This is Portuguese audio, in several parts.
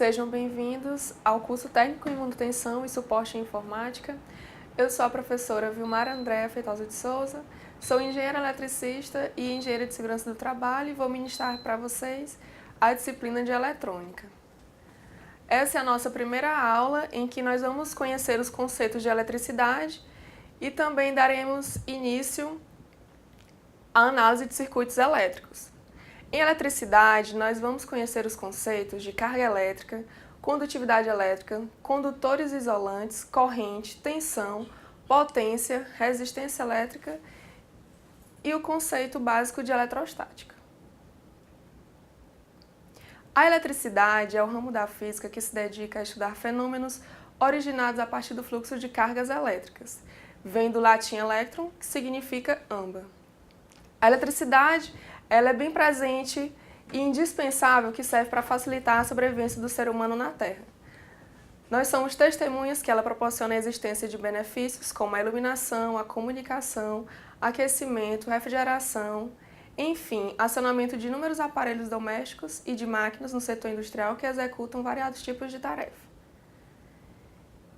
Sejam bem-vindos ao curso Técnico em Manutenção e Suporte em Informática. Eu sou a professora Vilmara Andréa Feitosa de Souza, sou engenheira eletricista e engenheira de segurança do trabalho e vou ministrar para vocês a disciplina de eletrônica. Essa é a nossa primeira aula em que nós vamos conhecer os conceitos de eletricidade e também daremos início à análise de circuitos elétricos. Em eletricidade, nós vamos conhecer os conceitos de carga elétrica, condutividade elétrica, condutores isolantes, corrente, tensão, potência, resistência elétrica e o conceito básico de eletrostática. A eletricidade é o ramo da física que se dedica a estudar fenômenos originados a partir do fluxo de cargas elétricas. Vem do latim electron, que significa âmbar. A eletricidade ela é bem presente e indispensável que serve para facilitar a sobrevivência do ser humano na Terra. Nós somos testemunhas que ela proporciona a existência de benefícios como a iluminação, a comunicação, aquecimento, refrigeração, enfim, acionamento de inúmeros aparelhos domésticos e de máquinas no setor industrial que executam variados tipos de tarefa.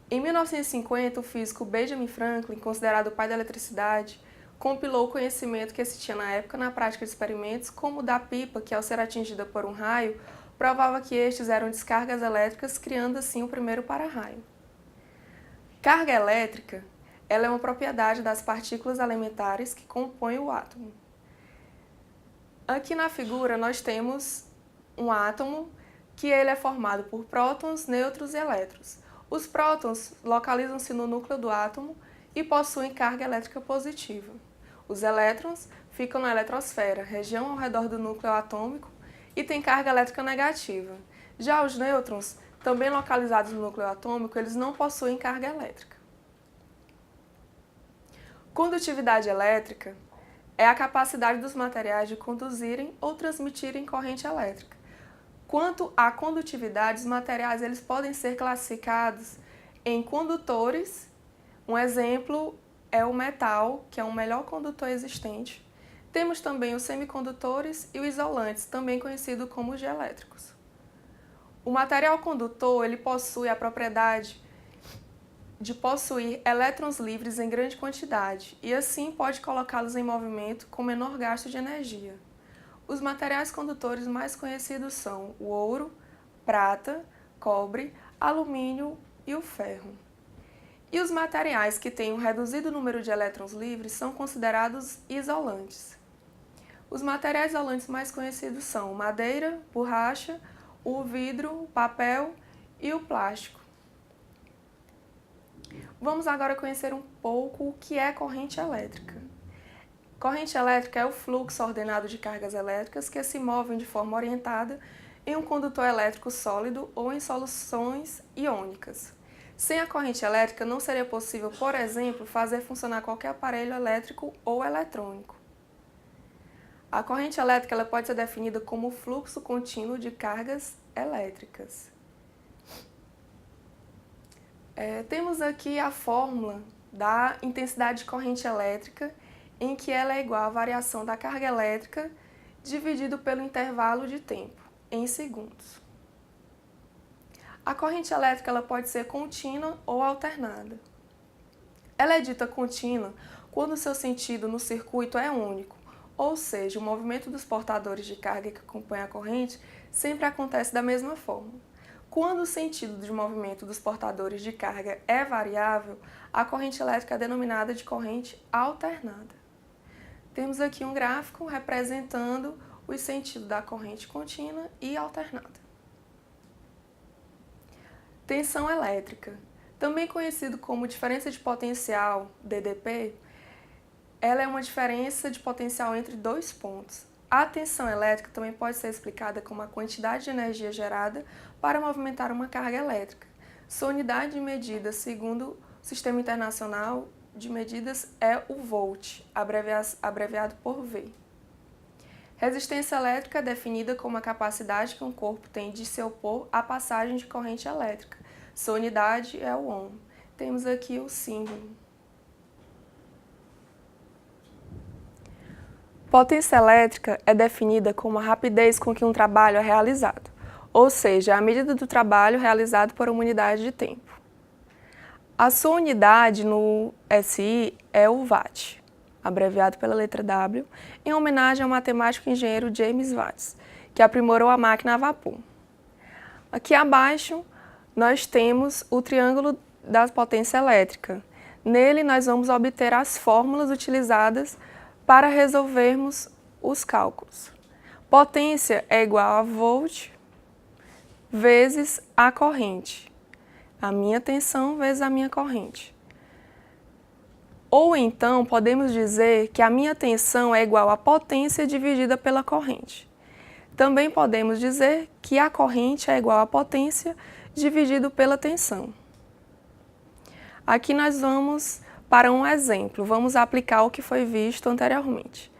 Em 1950, o físico Benjamin Franklin, considerado o pai da eletricidade, compilou o conhecimento que se tinha na época na prática de experimentos, como o da pipa, que ao ser atingida por um raio, provava que estes eram descargas elétricas, criando assim o primeiro para-raio. Carga elétrica, ela é uma propriedade das partículas elementares que compõem o átomo. Aqui na figura nós temos um átomo que ele é formado por prótons, nêutrons e elétrons. Os prótons localizam-se no núcleo do átomo e possuem carga elétrica positiva. Os elétrons ficam na eletrosfera, região ao redor do núcleo atômico, e têm carga elétrica negativa. Já os nêutrons, também localizados no núcleo atômico, eles não possuem carga elétrica. Condutividade elétrica é a capacidade dos materiais de conduzirem ou transmitirem corrente elétrica. Quanto à condutividade, os materiais eles podem ser classificados em condutores. Um exemplo é o metal, que é o melhor condutor existente. Temos também os semicondutores e os isolantes, também conhecidos como dielétricos. O material condutor ele possui a propriedade de possuir elétrons livres em grande quantidade e assim pode colocá-los em movimento com menor gasto de energia. Os materiais condutores mais conhecidos são o ouro, prata, cobre, alumínio e o ferro. E os materiais que têm um reduzido número de elétrons livres são considerados isolantes. Os materiais isolantes mais conhecidos são madeira, borracha, o vidro, o papel e o plástico. Vamos agora conhecer um pouco o que é corrente elétrica. Corrente elétrica é o fluxo ordenado de cargas elétricas que se movem de forma orientada em um condutor elétrico sólido ou em soluções iônicas. Sem a corrente elétrica, não seria possível, por exemplo, fazer funcionar qualquer aparelho elétrico ou eletrônico. A corrente elétrica ela pode ser definida como o fluxo contínuo de cargas elétricas. Temos aqui a fórmula da intensidade de corrente elétrica, em que ela é igual à variação da carga elétrica dividido pelo intervalo de tempo, em segundos. A corrente elétrica ela pode ser contínua ou alternada. Ela é dita contínua quando o seu sentido no circuito é único, ou seja, o movimento dos portadores de carga que acompanha a corrente sempre acontece da mesma forma. Quando o sentido de movimento dos portadores de carga é variável, a corrente elétrica é denominada de corrente alternada. Temos aqui um gráfico representando os sentidos da corrente contínua e alternada. Tensão elétrica, também conhecido como diferença de potencial, DDP, ela é uma diferença de potencial entre dois pontos. A tensão elétrica também pode ser explicada como a quantidade de energia gerada para movimentar uma carga elétrica. Sua unidade de medida, segundo o Sistema Internacional de Medidas, é o volt, abreviado por V. Resistência elétrica é definida como a capacidade que um corpo tem de se opor à passagem de corrente elétrica. Sua unidade é o ohm. Temos aqui o símbolo. Potência elétrica é definida como a rapidez com que um trabalho é realizado. ou seja, a medida do trabalho realizado por uma unidade de tempo. A sua unidade no SI é o watt, abreviado pela letra W, em homenagem ao matemático e engenheiro James Watt, que aprimorou a máquina a vapor. Aqui abaixo, nós temos o triângulo da potência elétrica. Nele, nós vamos obter as fórmulas utilizadas para resolvermos os cálculos. Potência é igual a volt vezes a corrente. A minha tensão vezes a minha corrente. Ou então, podemos dizer que a minha tensão é igual a potência dividida pela corrente. Também podemos dizer que a corrente é igual a potência dividido pela tensão. Aqui nós vamos para um exemplo, vamos aplicar o que foi visto anteriormente.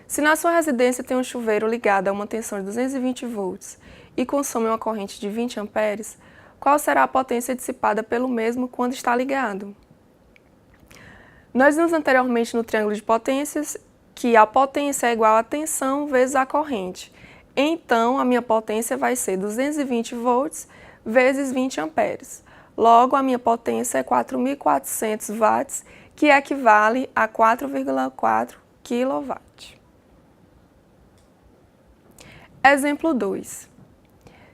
Se na sua residência tem um chuveiro ligado a uma tensão de 220 volts e consome uma corrente de 20 amperes, qual será a potência dissipada pelo mesmo quando está ligado? Nós vimos anteriormente no triângulo de potências que a potência é igual a tensão vezes a corrente. Então, a minha potência vai ser 220 volts vezes 20 amperes. Logo, a minha potência é 4.400 watts, que equivale a 4,4 kW. Exemplo 2.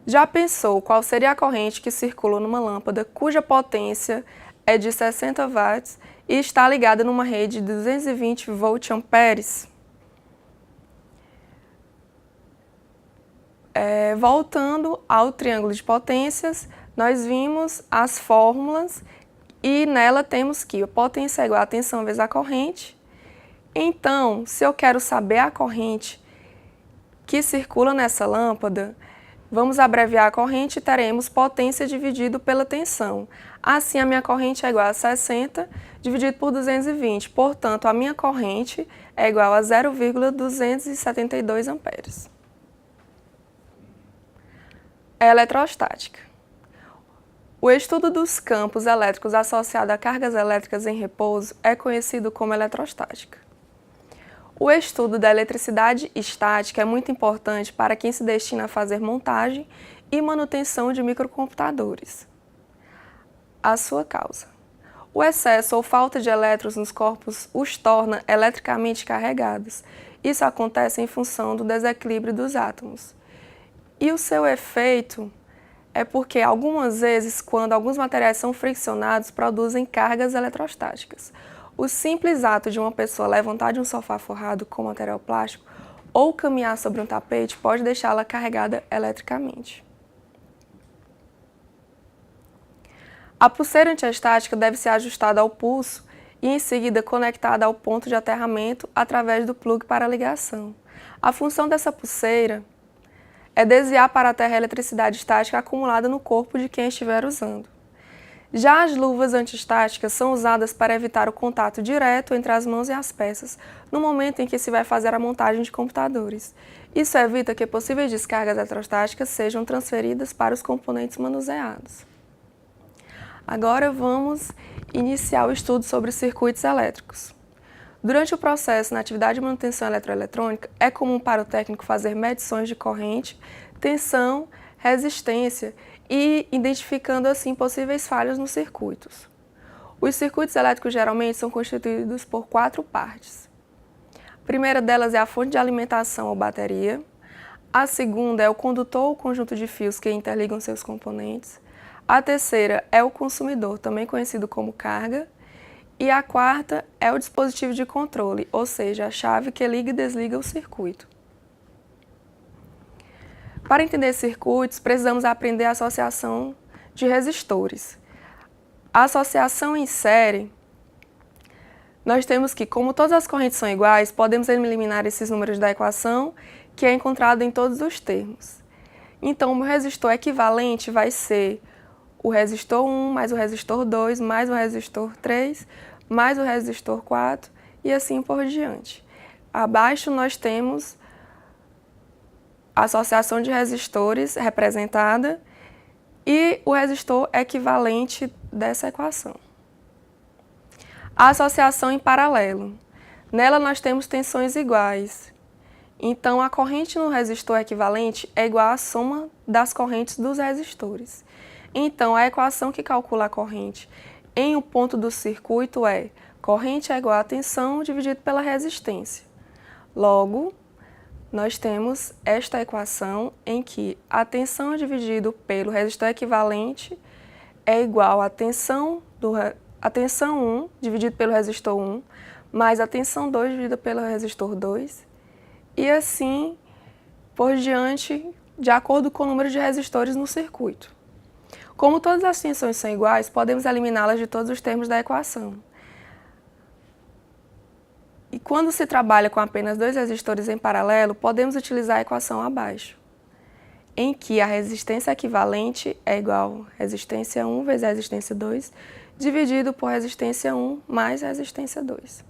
Já pensou qual seria a corrente que circula numa lâmpada cuja potência é de 60 watts e está ligada numa rede de 220 volt-amperes? Voltando ao triângulo de potências, nós vimos as fórmulas e nela temos que a potência é igual a tensão vezes a corrente. Então, se eu quero saber a corrente que circula nessa lâmpada, vamos abreviar a corrente e teremos potência dividido pela tensão. Assim, a minha corrente é igual a 60 dividido por 220. Portanto, a minha corrente é igual a 0,272 amperes. Eletrostática. O estudo dos campos elétricos associados a cargas elétricas em repouso é conhecido como eletrostática. O estudo da eletricidade estática é muito importante para quem se destina a fazer montagem e manutenção de microcomputadores. A sua causa. O excesso ou falta de elétrons nos corpos os torna eletricamente carregados. Isso acontece em função do desequilíbrio dos átomos. E o seu efeito é porque algumas vezes, quando alguns materiais são friccionados, produzem cargas eletrostáticas. O simples ato de uma pessoa levantar de um sofá forrado com material plástico ou caminhar sobre um tapete pode deixá-la carregada eletricamente. A pulseira antiestática deve ser ajustada ao pulso e em seguida conectada ao ponto de aterramento através do plugue para ligação. A função dessa pulseira é desviar para a terra a eletricidade estática acumulada no corpo de quem estiver usando. Já as luvas antiestáticas são usadas para evitar o contato direto entre as mãos e as peças no momento em que se vai fazer a montagem de computadores. Isso evita que possíveis descargas eletrostáticas sejam transferidas para os componentes manuseados. Agora vamos iniciar o estudo sobre circuitos elétricos. Durante o processo na atividade de manutenção eletroeletrônica, é comum para o técnico fazer medições de corrente, tensão, resistência e identificando assim possíveis falhas nos circuitos. Os circuitos elétricos geralmente são constituídos por 4 partes. A primeira delas é a fonte de alimentação ou bateria. A segunda é o condutor ou conjunto de fios que interligam seus componentes. A terceira é o consumidor, também conhecido como carga. E a quarta é o dispositivo de controle, ou seja, a chave que liga e desliga o circuito. Para entender circuitos, precisamos aprender a associação de resistores. A associação em série, nós temos que, como todas as correntes são iguais, podemos eliminar esses números da equação, que é encontrado em todos os termos. Então, o meu resistor equivalente vai ser o resistor 1 mais o resistor 2 mais o resistor 3 mais o resistor 4 e assim por diante. Abaixo nós temos a associação de resistores representada e o resistor equivalente dessa equação. A associação em paralelo. Nela nós temos tensões iguais. Então, a corrente no resistor equivalente é igual à soma das correntes dos resistores. Então, a equação que calcula a corrente em um ponto do circuito é corrente é igual a tensão dividido pela resistência. Logo, nós temos esta equação em que a tensão dividido pelo resistor equivalente é igual à tensão 1 dividido pelo resistor 1 mais a tensão 2 dividida pelo resistor 2 e assim por diante, de acordo com o número de resistores no circuito. Como todas as tensões são iguais, podemos eliminá-las de todos os termos da equação. E quando se trabalha com apenas dois resistores em paralelo, podemos utilizar a equação abaixo, em que a resistência equivalente é igual a resistência 1 vezes a resistência 2, dividido por resistência 1 mais resistência 2.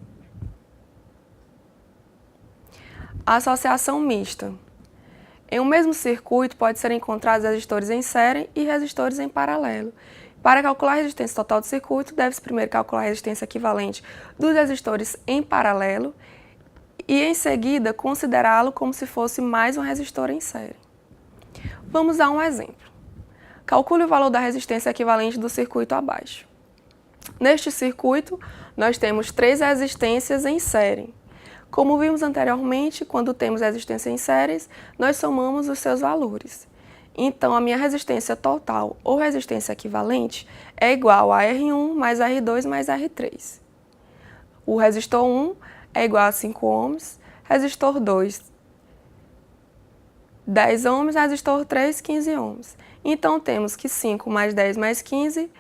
Associação mista. Em um mesmo circuito, pode ser encontrados resistores em série e resistores em paralelo. Para calcular a resistência total do circuito, deve-se primeiro calcular a resistência equivalente dos resistores em paralelo e, em seguida, considerá-lo como se fosse mais um resistor em série. Vamos a um exemplo. Calcule o valor da resistência equivalente do circuito abaixo. Neste circuito, nós temos 3 resistências em série. Como vimos anteriormente, quando temos resistência em séries, nós somamos os seus valores. Então, a minha resistência total ou resistência equivalente é igual a R1 mais R2 mais R3. O resistor 1 é igual a 5 ohms, resistor 2, 10 ohms, resistor 3, 15 ohms. Então, temos que 5 mais 10 mais 15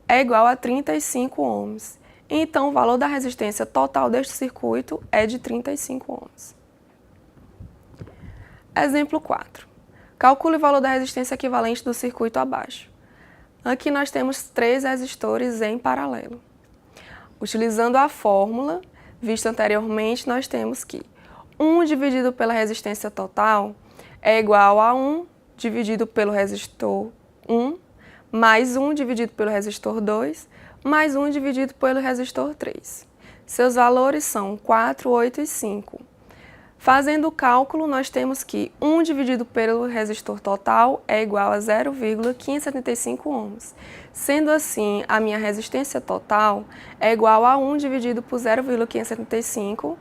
é igual a 35 ohms. Então, o valor da resistência total deste circuito é de 35 ohms. Exemplo 4. Calcule o valor da resistência equivalente do circuito abaixo. Aqui nós temos 3 resistores em paralelo. Utilizando a fórmula vista anteriormente, nós temos que 1 dividido pela resistência total é igual a 1 dividido pelo resistor 1, mais 1 dividido pelo resistor 2, mais 1 dividido pelo resistor 3. Seus valores são 4, 8 e 5. Fazendo o cálculo, nós temos que 1 dividido pelo resistor total é igual a 0,575 ohms. Sendo assim, a minha resistência total é igual a 1 dividido por 0,575,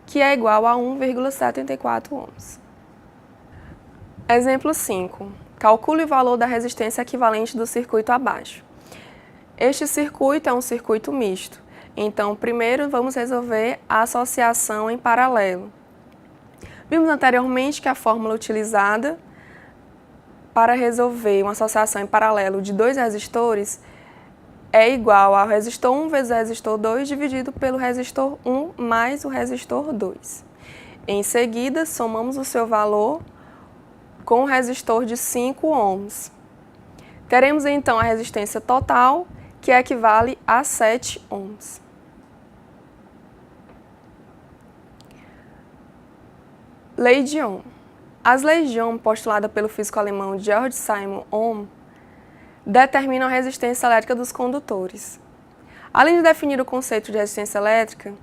que é igual a 1,74 ohms. Exemplo 5. Calcule o valor da resistência equivalente do circuito abaixo. Este circuito é um circuito misto. Então, primeiro vamos resolver a associação em paralelo. Vimos anteriormente que a fórmula utilizada para resolver uma associação em paralelo de 2 resistores é igual ao resistor 1 vezes o resistor 2 dividido pelo resistor 1 mais o resistor 2. Em seguida, somamos o seu valor com o resistor de 5 ohms. Teremos então a resistência total, que equivale a 7 ohms. Lei de Ohm. As leis de Ohm, postuladas pelo físico alemão Georg Simon Ohm, determinam a resistência elétrica dos condutores. Além de definir o conceito de resistência elétrica,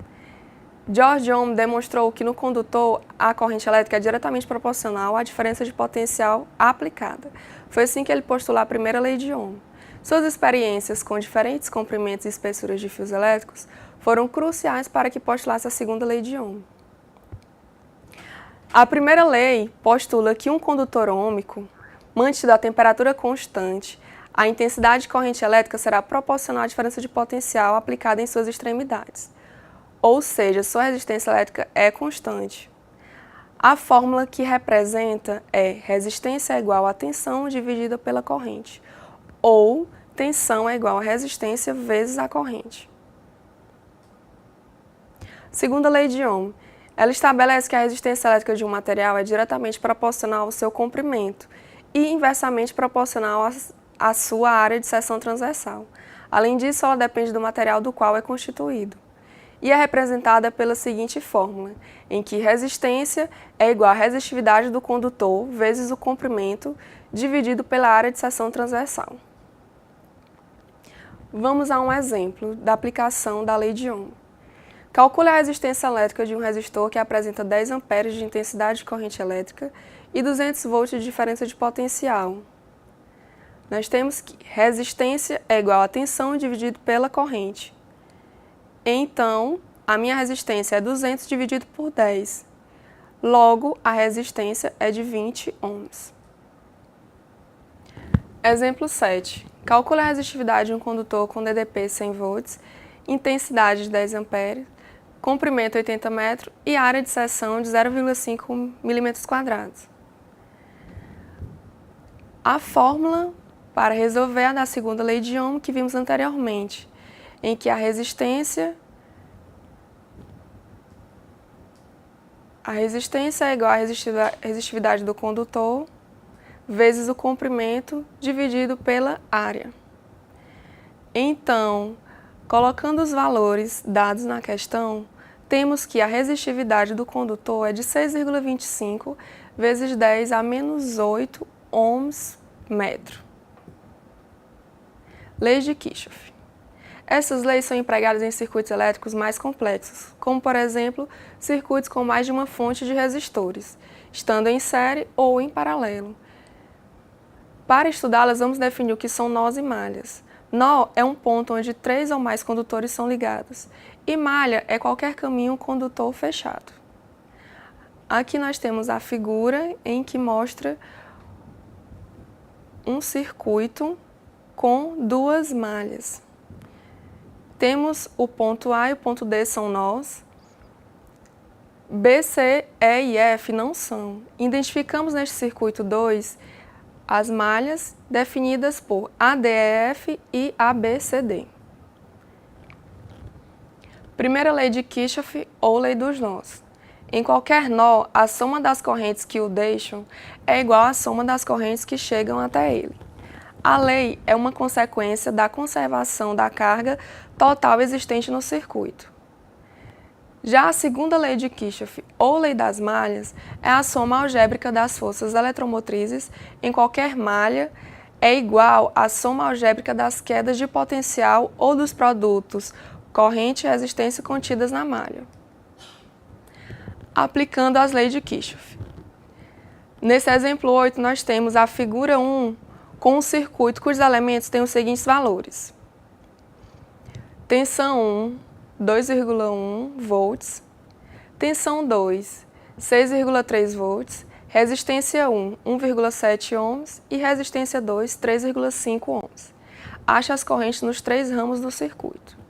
Georg Ohm demonstrou que no condutor a corrente elétrica é diretamente proporcional à diferença de potencial aplicada. Foi assim que ele postulou a primeira lei de Ohm. Suas experiências com diferentes comprimentos e espessuras de fios elétricos foram cruciais para que postulasse a segunda lei de Ohm. A primeira lei postula que um condutor ôhmico, mantido a temperatura constante, a intensidade de corrente elétrica será proporcional à diferença de potencial aplicada em suas extremidades. Ou seja, sua resistência elétrica é constante. A fórmula que representa é resistência é igual a tensão dividida pela corrente, ou tensão é igual a resistência vezes a corrente. Segunda lei de Ohm. Ela estabelece que a resistência elétrica de um material é diretamente proporcional ao seu comprimento e inversamente proporcional à sua área de seção transversal. Além disso, ela depende do material do qual é constituído. E é representada pela seguinte fórmula, em que resistência é igual à resistividade do condutor vezes o comprimento dividido pela área de seção transversal. Vamos a um exemplo da aplicação da lei de Ohm. Calcule a resistência elétrica de um resistor que apresenta 10 amperes de intensidade de corrente elétrica e 200 volts de diferença de potencial. Nós temos que resistência é igual a tensão dividido pela corrente. Então, a minha resistência é 200 dividido por 10. Logo, a resistência é de 20 ohms. Exemplo 7. Calcule a resistividade de um condutor com DDP 100 volts, intensidade de 10 amperes, comprimento 80 metros e área de seção de 0,5 mm². A fórmula para resolver é a da segunda lei de Ohm que vimos anteriormente, em que a resistência é igual à resistividade do condutor vezes o comprimento dividido pela área. Então, colocando os valores dados na questão, temos que a resistividade do condutor é de 6,25 vezes 10 a menos 8 ohms metro. Leis de Kirchhoff. Essas leis são empregadas em circuitos elétricos mais complexos, como, por exemplo, circuitos com mais de uma fonte de resistores, estando em série ou em paralelo. Para estudá-las, vamos definir o que são nós e malhas. Nó é um ponto onde 3 ou mais condutores são ligados, e malha é qualquer caminho condutor fechado. Aqui nós temos a figura em que mostra um circuito com 2 malhas. Temos o ponto A e o ponto D são nós. B, C, E e F não são. Identificamos neste circuito 2 as malhas definidas por ADEF e ABCD. Primeira lei de Kirchhoff ou lei dos nós. Em qualquer nó, a soma das correntes que o deixam é igual à soma das correntes que chegam até ele. A lei é uma consequência da conservação da carga total existente no circuito. Já a segunda lei de Kirchhoff, ou lei das malhas, é a soma algébrica das forças eletromotrizes em qualquer malha é igual à soma algébrica das quedas de potencial ou dos produtos corrente e resistência contidas na malha. Aplicando as leis de Kirchhoff. Nesse exemplo 8, nós temos a figura 1 com um circuito cujos elementos têm os seguintes valores. Tensão 1, 2,1 volts. Tensão 2, 6,3 volts. Resistência 1, 1,7 ohms. E resistência 2, 3,5 ohms. Ache as correntes nos 3 ramos do circuito.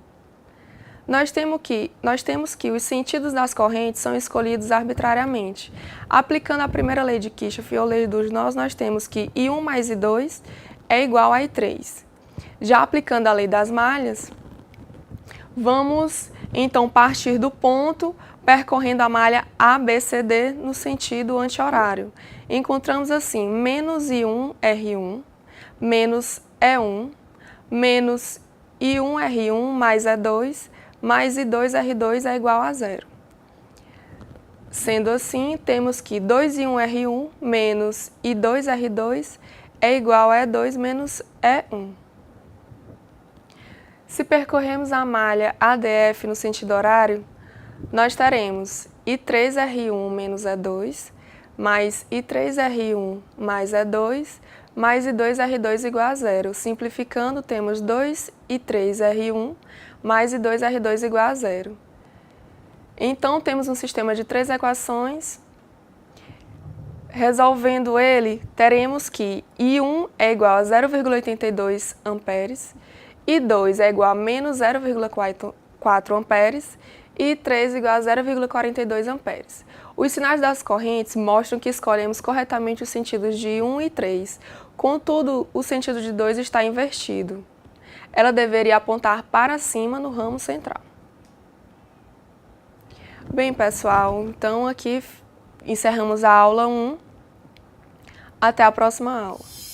Nós temos que os sentidos das correntes são escolhidos arbitrariamente. Aplicando a primeira lei de Kirchhoff ou lei dos nós, nós temos que I1 mais I2 é igual a I3. Já aplicando a lei das malhas, vamos então partir do ponto percorrendo a malha ABCD no sentido anti-horário. Encontramos assim, menos I1 R1, menos E1, menos I1 R1 mais E2, mais I2 R2 é igual a 0. Sendo assim, temos que 2I1 R1 menos I2 R2 é igual a E2 menos E1. Se percorrermos a malha ADF no sentido horário, nós teremos I3 R1 menos E2, mais I3 R1 mais E2, mais I2 R2 igual a 0. Simplificando, temos 2 I3 R1 mais I2 R2 igual a 0. Então, temos um sistema de 3 equações. Resolvendo ele, teremos que I1 é igual a 0,82 amperes, I2 é igual a menos 0,4 amperes e I3 igual a 0,42 amperes. Os sinais das correntes mostram que escolhemos corretamente os sentidos de 1 e 3, contudo, o sentido de 2 está invertido. Ela deveria apontar para cima no ramo central. Bem, pessoal, então aqui encerramos a aula 1. Até a próxima aula.